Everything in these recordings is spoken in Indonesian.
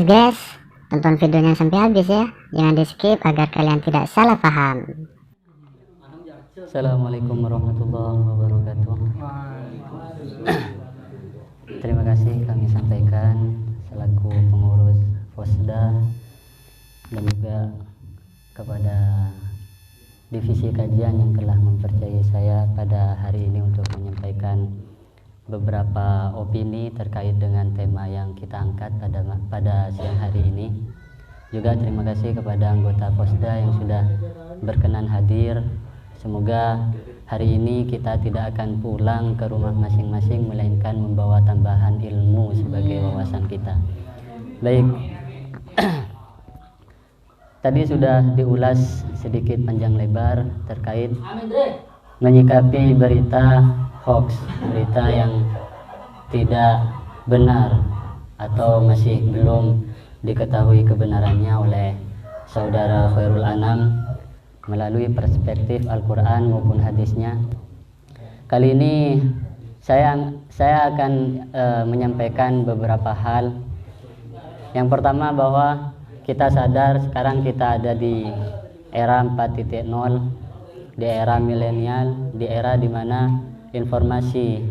Guys, tonton videonya sampai habis ya, jangan di skip agar kalian tidak salah paham. Assalamualaikum warahmatullahi wabarakatuh. Terima kasih kami sampaikan selaku pengurus Fosda dan juga kepada divisi kajian yang telah mempercayai saya pada hari ini untuk menyampaikan beberapa opini terkait dengan tema yang kita angkat pada siang hari ini. Juga terima kasih kepada anggota Fosda yang sudah berkenan hadir. Semoga hari ini kita tidak akan pulang ke rumah masing-masing, melainkan membawa tambahan ilmu sebagai wawasan kita. Baik, tadi sudah diulas sedikit panjang lebar terkait menyikapi berita hoax, berita yang tidak benar atau masih belum diketahui kebenarannya oleh saudara Khairul Anam melalui perspektif Al-Quran maupun hadisnya. Kali ini saya akan menyampaikan beberapa hal. Yang pertama, bahwa kita sadar sekarang kita ada di era 4.0, di era milenial, di era di mana informasi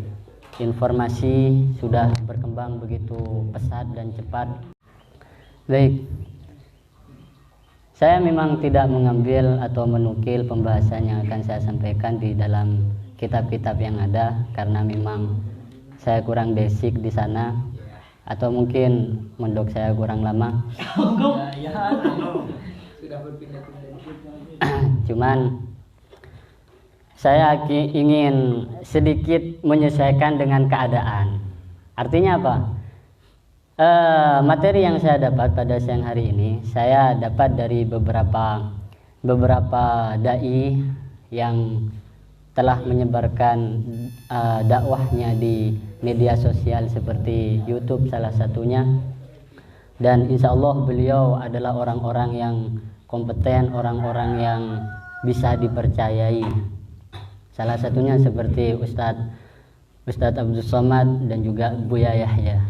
sudah berkembang begitu pesat dan cepat. Baik, saya memang tidak mengambil atau menukil pembahasan yang akan saya sampaikan di dalam kitab-kitab yang ada, karena memang saya kurang basic di sana, atau mungkin mondok saya kurang lama. Cuman saya ingin sedikit menyesuaikan dengan keadaan. Artinya apa? Materi yang saya dapat pada siang hari ini saya dapat dari beberapa dai yang telah menyebarkan dakwahnya di media sosial seperti YouTube salah satunya, dan insya Allah beliau adalah orang-orang yang kompeten, orang-orang yang bisa dipercayai. Salah satunya seperti Ustadz Abdul Somad dan juga Buya Yahya.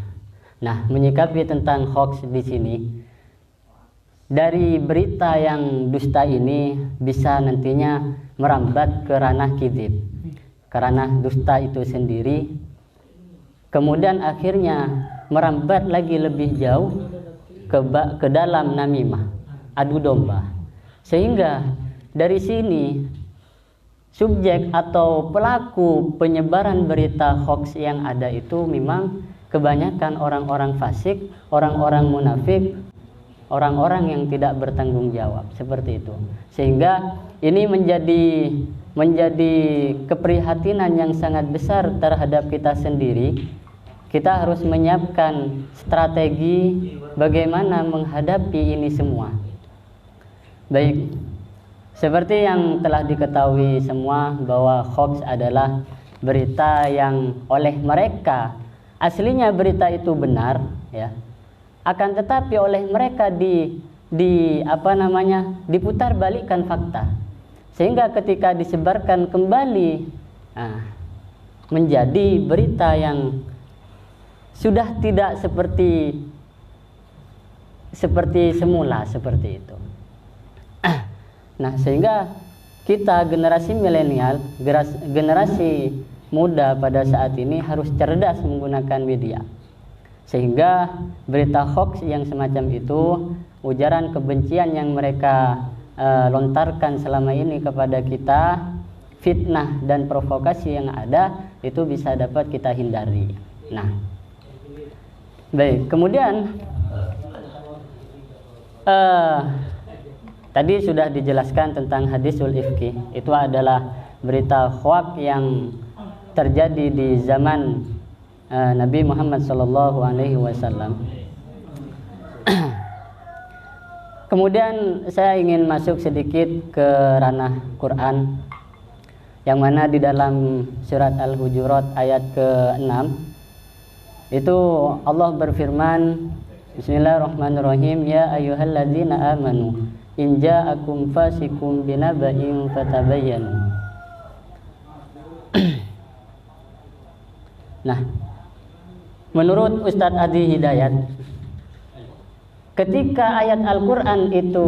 Nah, menyikapi tentang hoax di sini, dari berita yang dusta ini bisa nantinya merambat ke ranah kizib, ke ranah dusta itu sendiri, kemudian akhirnya merambat lagi lebih jauh ke dalam namimah, adu domba, sehingga dari sini subjek atau pelaku penyebaran berita hoax yang ada itu memang kebanyakan orang-orang fasik, orang-orang munafik, orang-orang yang tidak bertanggung jawab, seperti itu. Sehingga ini menjadi keprihatinan yang sangat besar terhadap kita sendiri. Kita harus menyiapkan strategi bagaimana menghadapi ini semua. Baik, seperti yang telah diketahui semua bahwa hoax adalah berita yang oleh mereka aslinya berita itu benar, ya. Akan tetapi oleh mereka diputar balikkan fakta, sehingga ketika disebarkan kembali menjadi berita yang sudah tidak seperti semula, seperti itu. Nah, sehingga kita generasi milenial, generasi muda pada saat ini harus cerdas menggunakan media, sehingga berita hoax yang semacam itu, ujaran kebencian yang mereka lontarkan selama ini kepada kita, fitnah dan provokasi yang ada, itu bisa dapat kita hindari. Nah, baik, kemudian tadi sudah dijelaskan tentang hadisul ifki. Itu adalah berita hoax yang terjadi di zaman Nabi Muhammad SAW. Kemudian saya ingin masuk sedikit ke ranah Quran, yang mana di dalam surat Al-Hujurat ayat ke-6 itu Allah berfirman, Bismillahirrahmanirrahim. Ya ayyuhalladzina amanu in ja'akum fasikum binaba'in fatabayyanu. Nah, menurut Ustadz Adi Hidayat, ketika ayat Al-Quran itu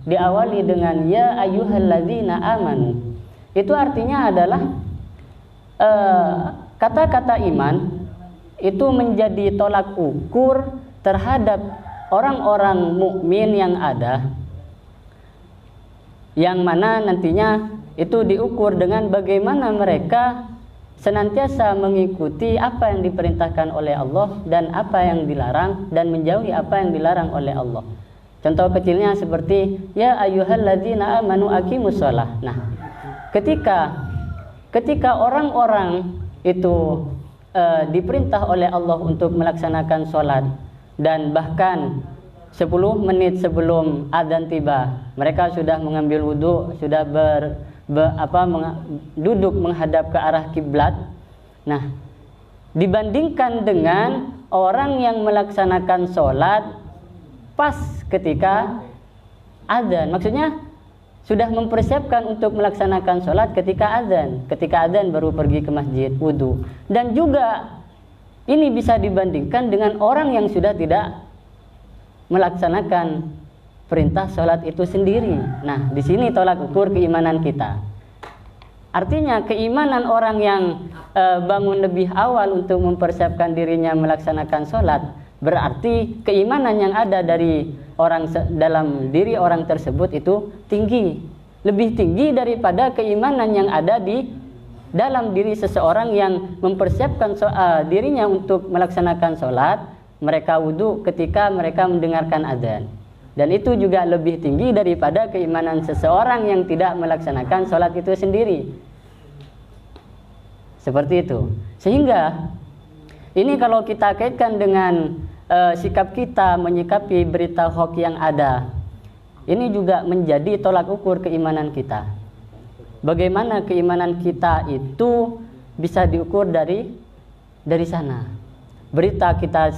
diawali dengan ya ayyuhalladzina amanu, itu artinya adalah kata-kata iman itu menjadi tolak ukur terhadap orang-orang mukmin yang ada, yang mana nantinya itu diukur dengan bagaimana mereka senantiasa mengikuti apa yang diperintahkan oleh Allah dan apa yang dilarang, dan menjauhi apa yang dilarang oleh Allah. Contoh kecilnya seperti ya ayyuhalladzina amanu aqimus shalah. Nah, ketika orang-orang itu diperintah oleh Allah untuk melaksanakan sholat, dan bahkan 10 menit sebelum adzan tiba mereka sudah mengambil wudhu, sudah duduk menghadap ke arah kiblat. Nah, dibandingkan dengan orang yang melaksanakan sholat pas ketika adzan, maksudnya sudah mempersiapkan untuk melaksanakan sholat ketika adzan baru pergi ke masjid wudhu. Dan juga ini bisa dibandingkan dengan orang yang sudah tidak melaksanakan perintah sholat itu sendiri. Nah, di sini tolak ukur keimanan kita. Artinya keimanan orang yang bangun lebih awal untuk mempersiapkan dirinya melaksanakan sholat, berarti keimanan yang ada dari dalam diri orang tersebut itu tinggi, lebih tinggi daripada keimanan yang ada di dalam diri seseorang yang mempersiapkan dirinya untuk melaksanakan sholat, mereka wudhu ketika mereka mendengarkan adzan. Dan itu juga lebih tinggi daripada keimanan seseorang yang tidak melaksanakan sholat itu sendiri. Seperti itu. Sehingga ini kalau kita kaitkan dengan sikap kita menyikapi berita hoax yang ada, ini juga menjadi tolak ukur keimanan kita. Bagaimana keimanan kita itu bisa diukur dari sana. Berita kita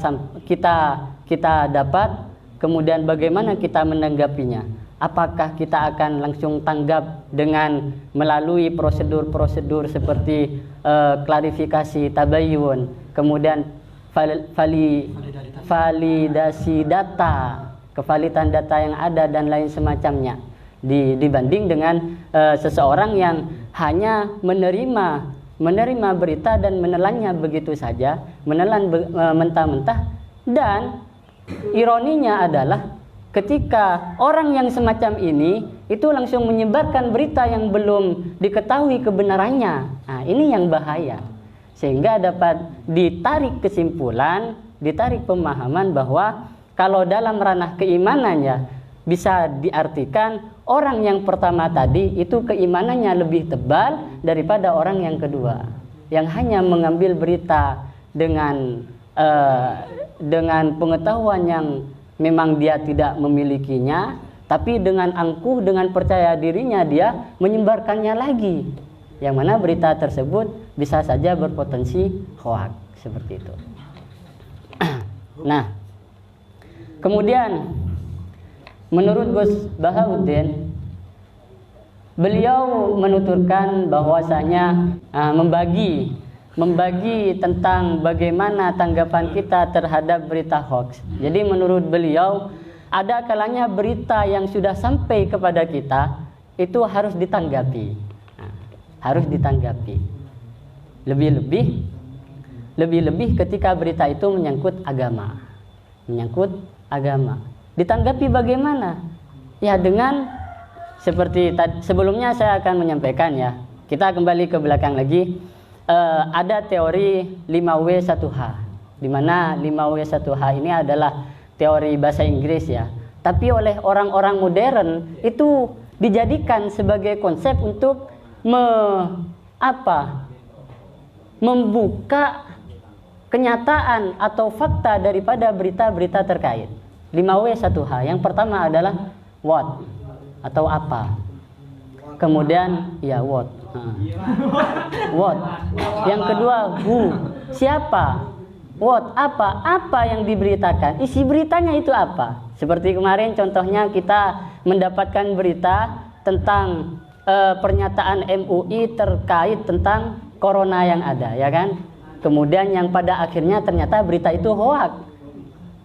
dapat, kemudian bagaimana kita menanggapinya. Apakah kita akan langsung tanggap dengan melalui prosedur-prosedur seperti klarifikasi tabayyun, kemudian validasi data, kevalidan data yang ada dan lain semacamnya, dibanding dengan seseorang yang hanya menerima berita dan menelannya begitu saja, menelan mentah-mentah. Dan ironinya adalah ketika orang yang semacam ini itu langsung menyebarkan berita yang belum diketahui kebenarannya. Nah, ini yang bahaya. Sehingga dapat ditarik kesimpulan, ditarik pemahaman bahwa kalau dalam ranah keimanannya bisa diartikan orang yang pertama tadi itu keimanannya lebih tebal daripada orang yang kedua, yang hanya mengambil berita dengan pengetahuan yang memang dia tidak memilikinya, tapi dengan angkuh, dengan percaya dirinya dia menyebarkannya lagi, yang mana berita tersebut bisa saja berpotensi hoax, seperti itu. Nah, kemudian menurut Gus Bahauddin, beliau menuturkan bahwasanya membagi tentang bagaimana tanggapan kita terhadap berita hoax. Jadi menurut beliau, ada kalanya berita yang sudah sampai kepada kita itu harus ditanggapi. Harus ditanggapi. Lebih-lebih ketika berita itu menyangkut agama. Ditanggapi bagaimana? Ya, dengan seperti sebelumnya saya akan menyampaikan ya. Kita kembali ke belakang lagi. Ada teori 5W1H, di mana 5W1H ini adalah teori bahasa Inggris ya. Tapi oleh orang-orang modern itu dijadikan sebagai konsep untuk membuka kenyataan atau fakta daripada berita-berita terkait. 5W1H. Yang pertama adalah what atau apa. Kemudian ya what. Yang kedua who, siapa. what, apa yang diberitakan, isi beritanya itu apa. Seperti kemarin contohnya kita mendapatkan berita tentang pernyataan MUI terkait tentang corona yang ada, ya kan? Kemudian yang pada akhirnya ternyata berita itu hoax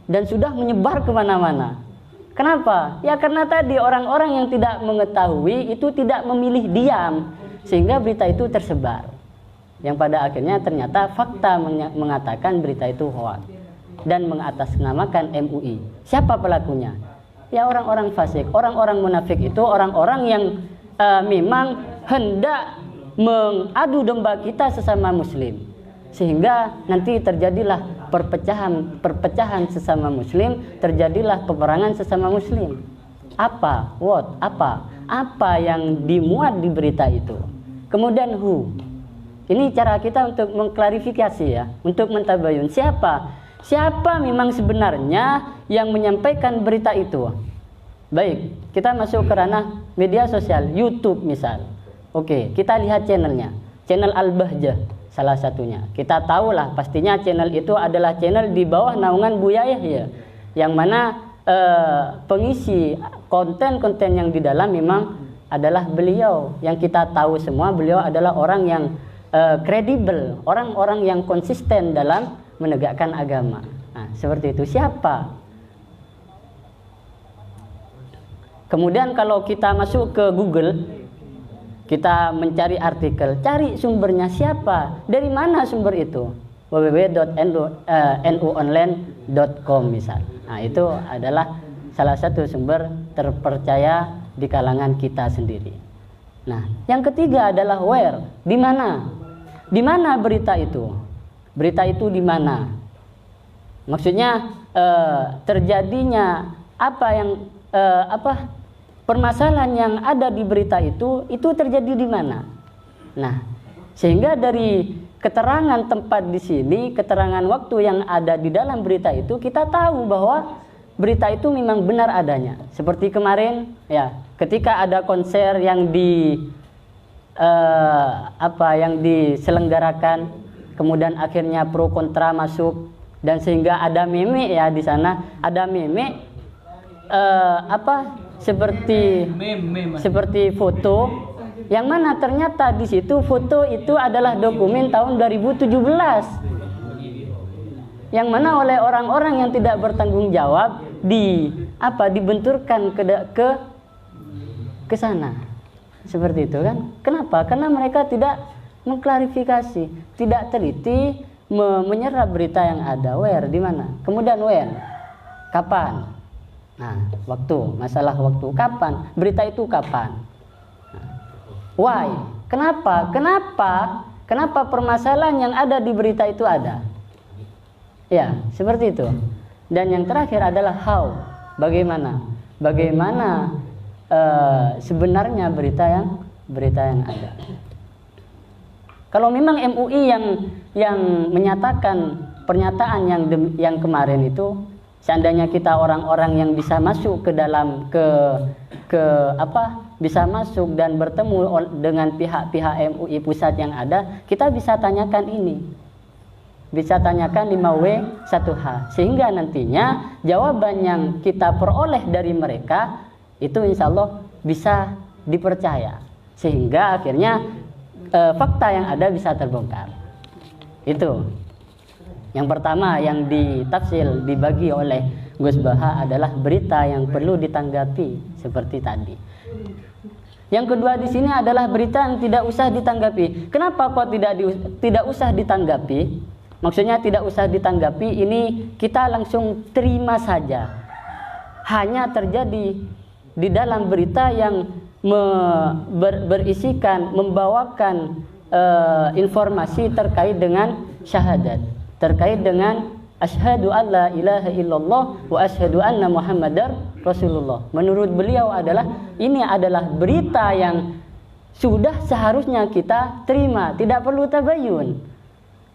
dan sudah menyebar kemana-mana. Kenapa? Ya karena tadi orang-orang yang tidak mengetahui itu tidak memilih diam, sehingga berita itu tersebar. Yang pada akhirnya ternyata fakta mengatakan berita itu hoax dan mengatasnamakan MUI. Siapa pelakunya? Ya orang-orang fasik, orang-orang munafik itu orang-orang yang memang hendak mengadu domba kita sesama muslim, sehingga nanti terjadilah perpecahan sesama muslim, terjadilah peperangan sesama muslim. Apa yang dimuat di berita itu. Kemudian who, ini cara kita untuk mengklarifikasi ya, untuk mentabayun siapa memang sebenarnya yang menyampaikan berita itu. Baik, kita masuk ke ranah media sosial, YouTube misal. Oke, kita lihat channelnya, channel Al-Bahjah salah satunya. Kita tahulah pastinya channel itu adalah channel di bawah naungan Buya Yahya, yang mana pengisi konten-konten yang di dalam memang adalah beliau. Yang kita tahu semua beliau adalah orang yang kredibel, orang-orang yang konsisten dalam menegakkan agama. Nah, seperti itu. Siapa? Kemudian kalau kita masuk ke Google, kita mencari artikel, cari sumbernya siapa, dari mana sumber itu, www.nuonline.com misal. Nah, itu adalah salah satu sumber terpercaya di kalangan kita sendiri. Nah, yang ketiga adalah where, di mana? Di mana berita itu? Berita itu di mana? Maksudnya terjadinya permasalahan yang ada di berita itu terjadi di mana? Nah, sehingga dari keterangan tempat di sini, keterangan waktu yang ada di dalam berita itu, kita tahu bahwa berita itu memang benar adanya. Seperti kemarin, ya, ketika ada konser yang diselenggarakan, kemudian akhirnya pro kontra masuk, dan sehingga ada meme ya di sana, ada meme seperti foto yang mana ternyata di situ foto itu adalah dokumen tahun 2017 yang mana oleh orang-orang yang tidak bertanggung jawab dibenturkan ke sana. Seperti itu kan? Kenapa? Karena mereka tidak mengklarifikasi, tidak teliti menyerap berita yang ada. Where, di mana? Kemudian when, kapan? Nah, waktu, masalah waktu, kapan? Berita itu kapan? Why? Kenapa permasalahan yang ada di berita itu ada? Ya, seperti itu. Dan yang terakhir adalah how, bagaimana sebenarnya berita yang ada. Kalau memang MUI yang menyatakan pernyataan yang kemarin itu, seandainya kita orang-orang yang bisa masuk ke dalam bisa masuk dan bertemu dengan pihak-pihak MUI pusat yang ada, kita bisa tanyakan ini. Bisa tanyakan 5W1H, sehingga nantinya jawaban yang kita peroleh dari mereka itu insya Allah bisa dipercaya, sehingga akhirnya fakta yang ada bisa terbongkar. Itu yang pertama yang ditafsir dibagi oleh Gus Baha adalah berita yang perlu ditanggapi seperti tadi. Yang kedua di sini adalah berita yang tidak usah ditanggapi. Kenapa kok tidak usah ditanggapi? Maksudnya tidak usah ditanggapi ini kita langsung terima saja. Hanya terjadi di dalam berita yang berisikan, membawakan informasi terkait dengan syahadat, terkait dengan asyhadu alla ilaha illallah wa asyhadu anna muhammadar rasulullah. Menurut beliau ini adalah berita yang sudah seharusnya kita terima, tidak perlu tabayun.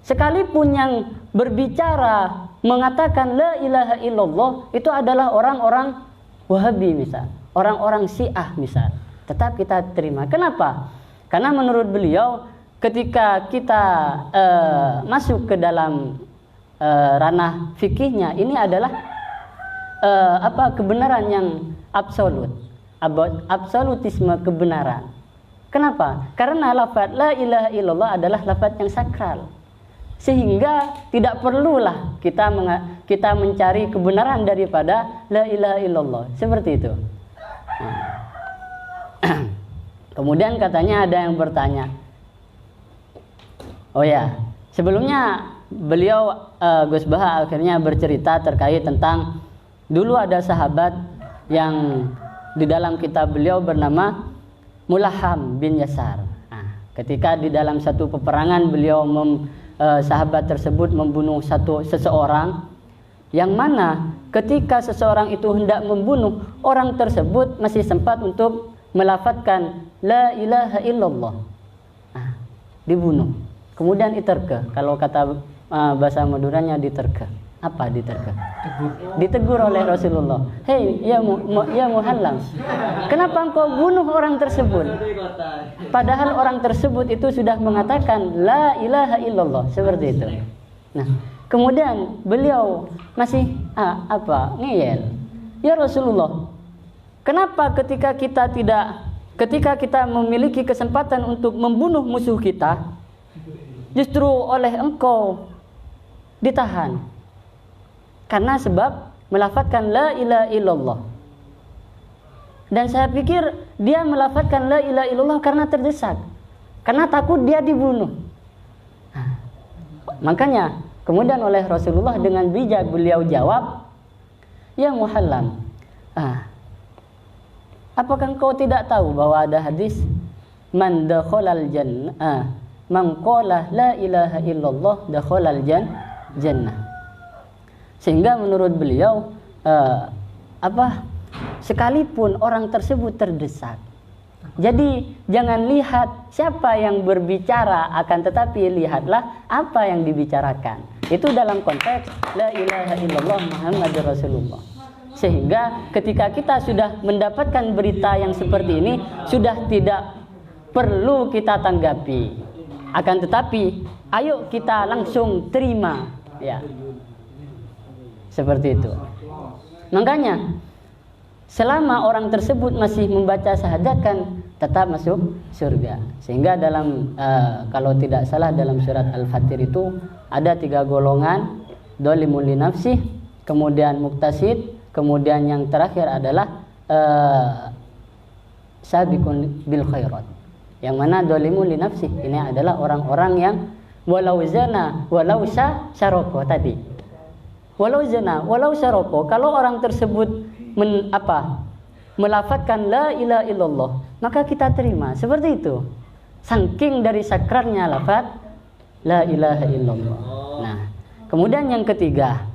Sekalipun yang berbicara mengatakan la ilaha illallah itu adalah orang-orang Wahabi misal, orang-orang Syiah misal, tetap kita terima. Kenapa? Karena menurut beliau ketika kita masuk ke dalam ranah fikihnya, ini adalah kebenaran yang absolut, absolutisme kebenaran. Kenapa? Karena lafaz la ilaha illallah adalah lafaz yang sakral, sehingga tidak perlulah kita mencari kebenaran daripada la ilaha illallah, seperti itu. Kemudian katanya ada yang bertanya, oh ya, sebelumnya beliau Gus Baha akhirnya bercerita terkait tentang dulu ada sahabat yang di dalam kitab beliau bernama Mulaham bin Yasar. Nah, ketika di dalam satu peperangan beliau sahabat tersebut membunuh seseorang, yang mana ketika seseorang itu hendak membunuh orang tersebut masih sempat untuk melafadzkan la ilaha illallah. Nah, dibunuh. Kemudian iterke, kalau kata bahasa Maduranya diterke. Apa diterke? Ditegur oleh Rasulullah. Hei, ya Muhallam, kenapa engkau bunuh orang tersebut? Padahal orang tersebut itu sudah mengatakan la ilaha illallah, seperti itu. Nah, kemudian beliau masih ngeyel. Ya Rasulullah, kenapa ketika kita memiliki kesempatan untuk membunuh musuh kita, justru oleh engkau ditahan? Karena sebab melafadzkan la ilaha illallah. Dan saya pikir dia melafadzkan la ilaha illallah karena terdesak, karena takut dia dibunuh. Nah, makanya kemudian oleh Rasulullah dengan bijak beliau jawab, ya Muhallam, apakah engkau tidak tahu bahwa ada hadis man dakhalal jannah, man qala la ilaha illallah dakhalal jannah. Sehingga menurut beliau sekalipun orang tersebut terdesak, jadi jangan lihat siapa yang berbicara, akan tetapi lihatlah apa yang dibicarakan. Itu dalam konteks la ilaha illallah Muhammadur Rasulullah. Sehingga ketika kita sudah mendapatkan berita yang seperti ini, sudah tidak perlu kita tanggapi, akan tetapi ayo kita langsung terima, ya. Seperti itu. Makanya selama orang tersebut masih membaca syahadat kan tetap masuk surga. Sehingga dalam kalau tidak salah dalam surat Al-Fatir itu ada 3 golongan, dolimul li nafsih, kemudian muktasid, kemudian yang terakhir adalah sabiqun bil khairat. Yang mana dolimul li nafsih ini adalah orang-orang yang walau zana walau syaroko tadi. Walau zina, walau syaroko, kalau orang tersebut melafadzkan la ilaha illallah, maka kita terima. Seperti itu. Saking dari sakralnya lafaz la ilaha illallah. Nah, kemudian yang ketiga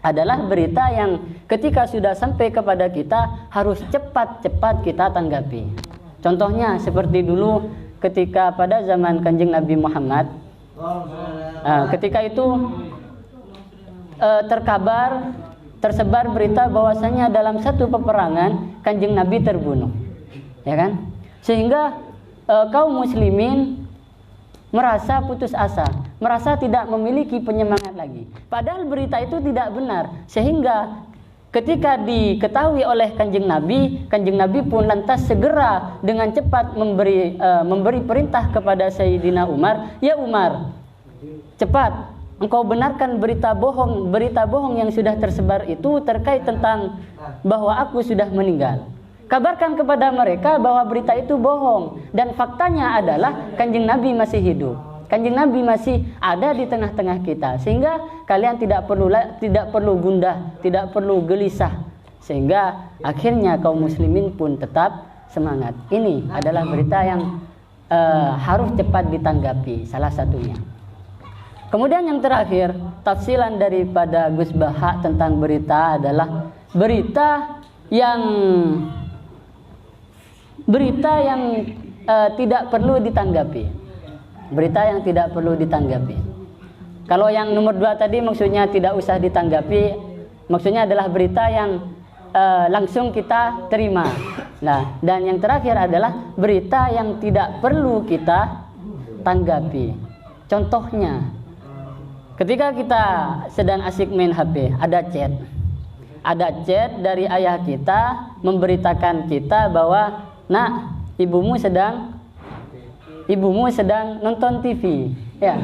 adalah berita yang ketika sudah sampai kepada kita harus cepat-cepat kita tanggapi. Contohnya seperti dulu ketika pada zaman Kanjeng Nabi Muhammad, ketika itu tersebar berita bahwasanya dalam satu peperangan Kanjeng Nabi terbunuh, ya kan? Sehingga kaum muslimin merasa putus asa, merasa tidak memiliki penyemangat lagi. Padahal berita itu tidak benar. Sehingga ketika diketahui oleh Kanjeng Nabi pun lantas segera dengan cepat memberi perintah kepada Sayyidina Umar, ya Umar, cepat engkau benarkan berita bohong yang sudah tersebar itu terkait tentang bahwa aku sudah meninggal. Kabarkan kepada mereka bahwa berita itu bohong dan faktanya adalah Kanjeng Nabi masih hidup. Kanjeng Nabi masih ada di tengah-tengah kita, sehingga kalian tidak perlu gundah, tidak perlu gelisah. Sehingga akhirnya kaum muslimin pun tetap semangat. Ini adalah berita yang harus cepat ditanggapi, salah satunya. Kemudian yang terakhir, tafsilan daripada Gus Baha tentang berita adalah berita yang tidak perlu ditanggapi. Berita yang tidak perlu ditanggapi. Kalau yang nomor 2 tadi maksudnya tidak usah ditanggapi, maksudnya adalah berita yang langsung kita terima. Nah, dan yang terakhir adalah berita yang tidak perlu kita tanggapi. Contohnya, Ketika kita sedang asik main HP, ada chat. Ada chat dari ayah kita memberitakan kita bahwa, "Nak, ibumu sedang nonton TV." Ya.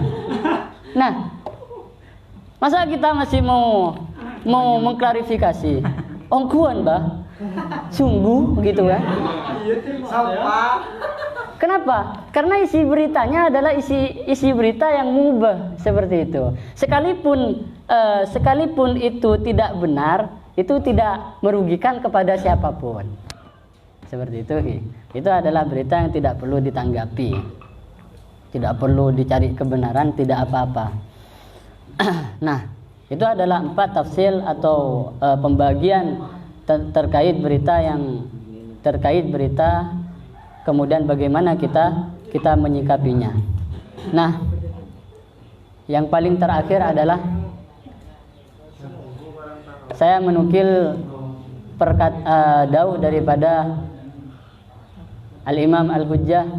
Nah, masa kita masih mau mengklarifikasi? Ongkuan, Bah. Sungguh gitu kan? Kenapa? Karena isi beritanya adalah isi berita yang mubah seperti itu. Sekalipun itu tidak benar, itu tidak merugikan kepada siapapun. Seperti itu. Itu adalah berita yang tidak perlu ditanggapi. Tidak perlu dicari kebenaran, tidak apa-apa. Nah, itu adalah 4 tafsir atau pembagian terkait berita, kemudian bagaimana kita menyikapinya. Nah, yang paling terakhir adalah saya menukil dauh daripada Al-Imam Al-Hujjah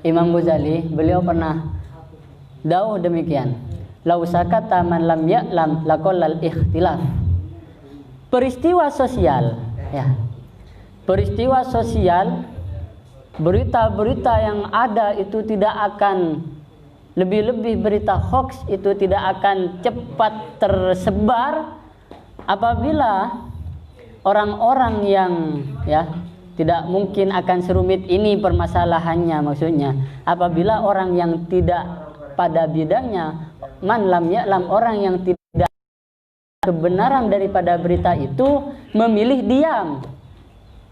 Imam Ghazali. Beliau pernah dauh demikian, "Lau sakata man lam ya'lam laqallal ikhtilaf." Peristiwa sosial, ya. Peristiwa sosial, berita-berita yang ada itu tidak akan, lebih-lebih berita hoax itu tidak akan cepat tersebar apabila orang-orang yang, ya, tidak mungkin akan serumit ini permasalahannya, maksudnya apabila orang yang tidak pada bidangnya, man lam ya'lam, orang yang tidak kebenaran daripada berita itu memilih diam.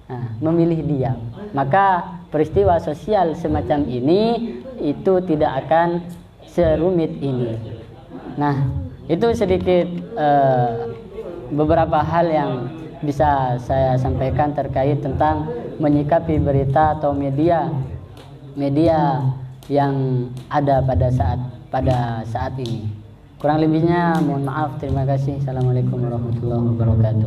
Nah, memilih diam. Maka peristiwa sosial semacam ini itu tidak akan serumit ini. Nah, itu sedikit beberapa hal yang bisa saya sampaikan terkait tentang menyikapi berita atau media yang ada pada saat ini. Kurang lebihnya mohon maaf. Terima kasih. Assalamualaikum warahmatullahi wabarakatuh.